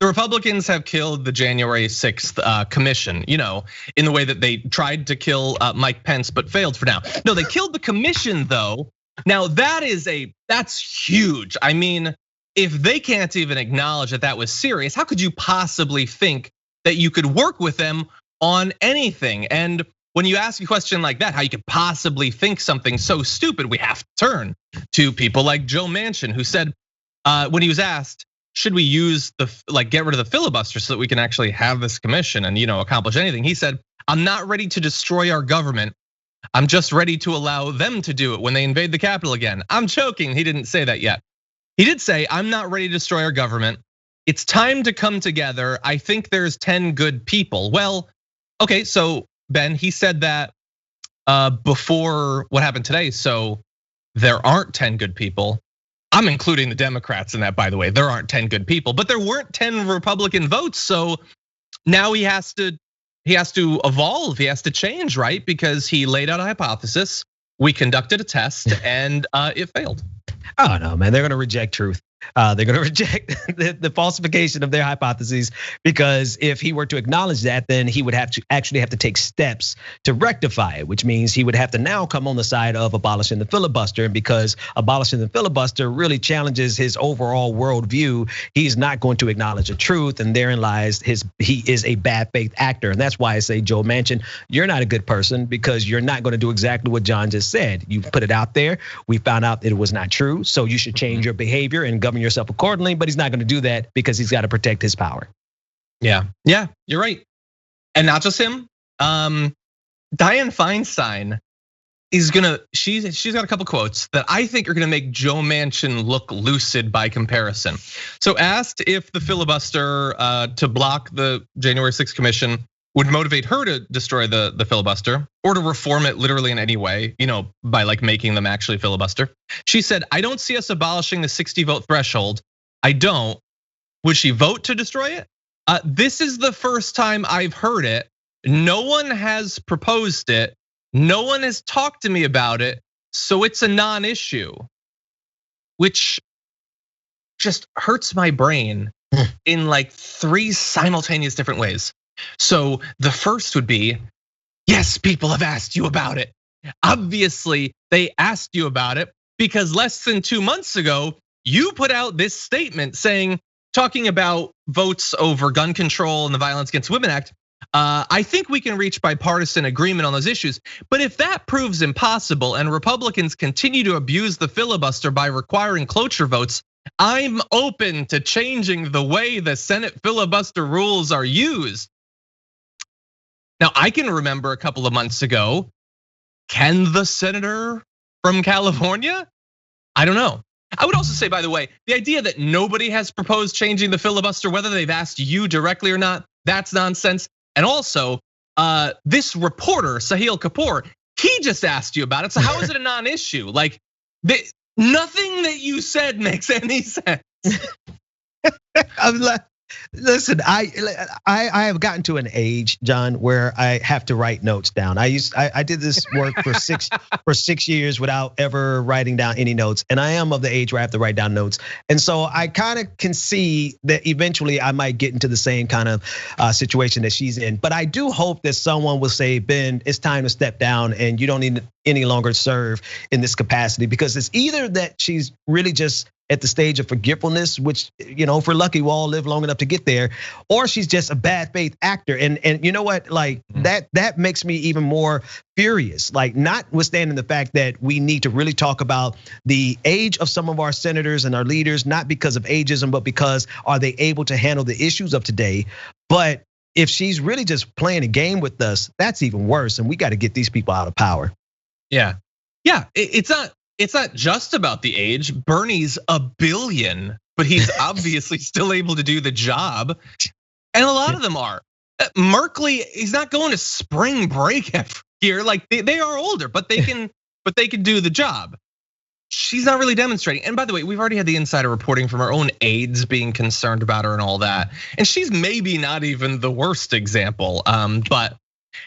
Republicans have killed the January 6th commission, in the way that they tried to kill Mike Pence but failed for now. No, they killed the commission though. Now that's huge. I mean, if they can't even acknowledge that that was serious, how could you possibly think that you could work with them on anything? And when you ask a question like that, how you could possibly think something so stupid, we have to turn to people like Joe Manchin, who said when he was asked, should we use get rid of the filibuster so that we can actually have this commission and accomplish anything? He said, I'm not ready to destroy our government. I'm just ready to allow them to do it when they invade the Capitol again. I'm joking, he didn't say that yet. He did say, I'm not ready to destroy our government. It's time to come together. I think there's 10 good people. Well, okay, so Ben, he said that before what happened today. So there aren't 10 good people. I'm including the Democrats in that, by the way. There aren't 10 good people, but there weren't 10 Republican votes. So now he has to evolve, he has to change, right? Because he laid out a hypothesis, we conducted a test, and it failed. Oh no, man, they're gonna reject truth. They're gonna reject the falsification of their hypotheses, because if he were to acknowledge that, then he would have to actually have to take steps to rectify it, which means he would have to now come on the side of abolishing the filibuster. And because abolishing the filibuster really challenges his overall worldview, he's not going to acknowledge the truth, and therein lies he is a bad faith actor. And that's why I say, Joe Manchin, you're not a good person, because you're not gonna do exactly what John just said. You put it out there, we found out that it was not true, so you should change your behavior and govern yourself accordingly, but he's not gonna do that because he's gotta protect his power. Yeah, you're right. And not just him, Dianne Feinstein is she's got a couple quotes that I think are gonna make Joe Manchin look lucid by comparison. So asked if the filibuster to block the January 6th commission would motivate her to destroy the filibuster or to reform it literally in any way, by making them actually filibuster. She said, I don't see us abolishing the 60 vote threshold. I don't. Would she vote to destroy it? This is the first time I've heard it. No one has proposed it. No one has talked to me about it. So it's a non-issue, which just hurts my brain in 3 simultaneous different ways. So the first would be, yes, people have asked you about it. Obviously, they asked you about it because less than 2 months ago, you put out this statement talking about votes over gun control and the Violence Against Women Act. I think we can reach bipartisan agreement on those issues. But if that proves impossible and Republicans continue to abuse the filibuster by requiring cloture votes, I'm open to changing the way the Senate filibuster rules are used. Now, I can remember a couple of months ago, can the senator from California? I don't know. I would also say, by the way, the idea that nobody has proposed changing the filibuster, whether they've asked you directly or not, that's nonsense. And also, this reporter, Sahil Kapoor, he just asked you about it. So how is it a non-issue? Nothing that you said makes any sense. Listen, I have gotten to an age, John, where I have to write notes down. I did this work for 6 years without ever writing down any notes, and I am of the age where I have to write down notes. And so I kind of can see that eventually I might get into the same kind of situation that she's in. But I do hope that someone will say, Ben, it's time to step down, and you don't need to any longer serve in this capacity, because it's either that she's really just at the stage of forgetfulness, which, if we're lucky, we'll all live long enough to get there, or she's just a bad faith actor. And you know what, that makes me even more furious. Notwithstanding the fact that we need to really talk about the age of some of our senators and our leaders, not because of ageism, but because are they able to handle the issues of today? But if she's really just playing a game with us, that's even worse. And we got to get these people out of power. Yeah, it's not just about the age. Bernie's $1 billion, but he's obviously still able to do the job. And a lot of them are. Merkley, he's not going to spring break every year. They are older, but they can do the job. She's not really demonstrating. And by the way, we've already had the insider reporting from our own aides being concerned about her and all that. And she's maybe not even the worst example. But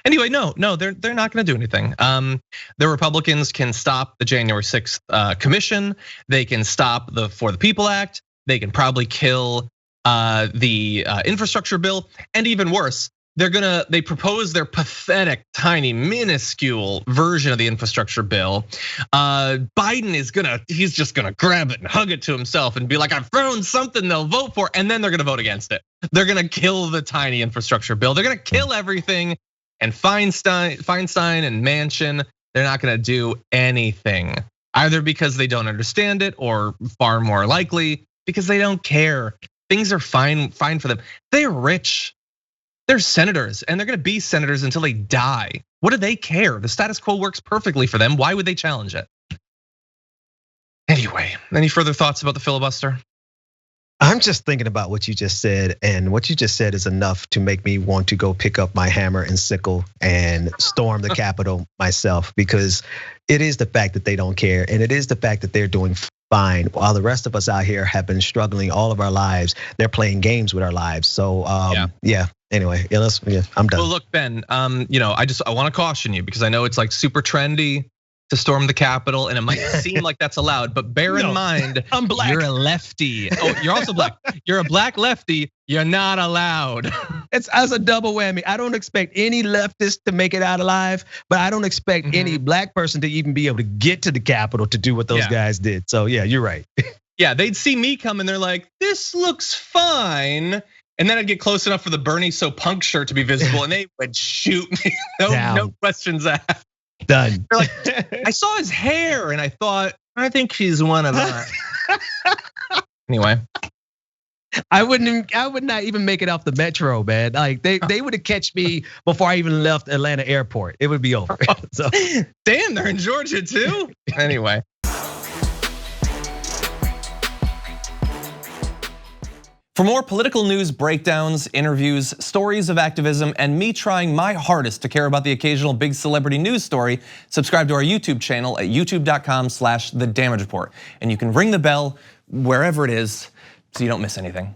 anyway, no, they're not gonna do anything. The Republicans can stop the January 6th commission. They can stop the For the People Act. They can probably kill the infrastructure bill, and even worse, they propose their pathetic, tiny, minuscule version of the infrastructure bill. Biden he's just gonna grab it and hug it to himself and be like, I've found something they'll vote for, and then they're gonna vote against it. They're gonna kill the tiny infrastructure bill. They're gonna kill everything. And Feinstein and Manchin, they're not gonna do anything. Either because they don't understand it, or far more likely, because they don't care. Things are fine for them. They're rich. They're senators, and they're gonna be senators until they die. What do they care? The status quo works perfectly for them. Why would they challenge it? Anyway, any further thoughts about the filibuster? I'm just thinking about what you just said, and what you just said is enough to make me want to go pick up my hammer and sickle and storm the Capitol myself, because it is the fact that they don't care, and it is the fact that they're doing fine while the rest of us out here have been struggling all of our lives. They're playing games with our lives. So yeah. Anyway, I'm done. Well, look, Ben, I want to caution you, because I know it's like super trendy to storm the Capitol, and it might seem like that's allowed, but bear in mind, I'm black. You're a lefty. Oh, you're also black. You're a black lefty. You're not allowed. It's as a double whammy. I don't expect any leftist to make it out alive, but I don't expect any black person to even be able to get to the Capitol to do what those guys did. So yeah, you're right. Yeah, they'd see me come and they're like, this looks fine. And then I'd get close enough for the Bernie So Punk shirt to be visible, and they would shoot me. No questions asked. Done. They're like, I saw his hair and I thought, I think she's one of us. Anyway, I would not even make it off the metro, man. Like they would have catch me before I even left Atlanta airport. It would be over. So damn, they're in Georgia too. Anyway. For more political news breakdowns, interviews, stories of activism, and me trying my hardest to care about the occasional big celebrity news story, subscribe to our YouTube channel at youtube.com/The Damage Report. And you can ring the bell wherever it is so you don't miss anything.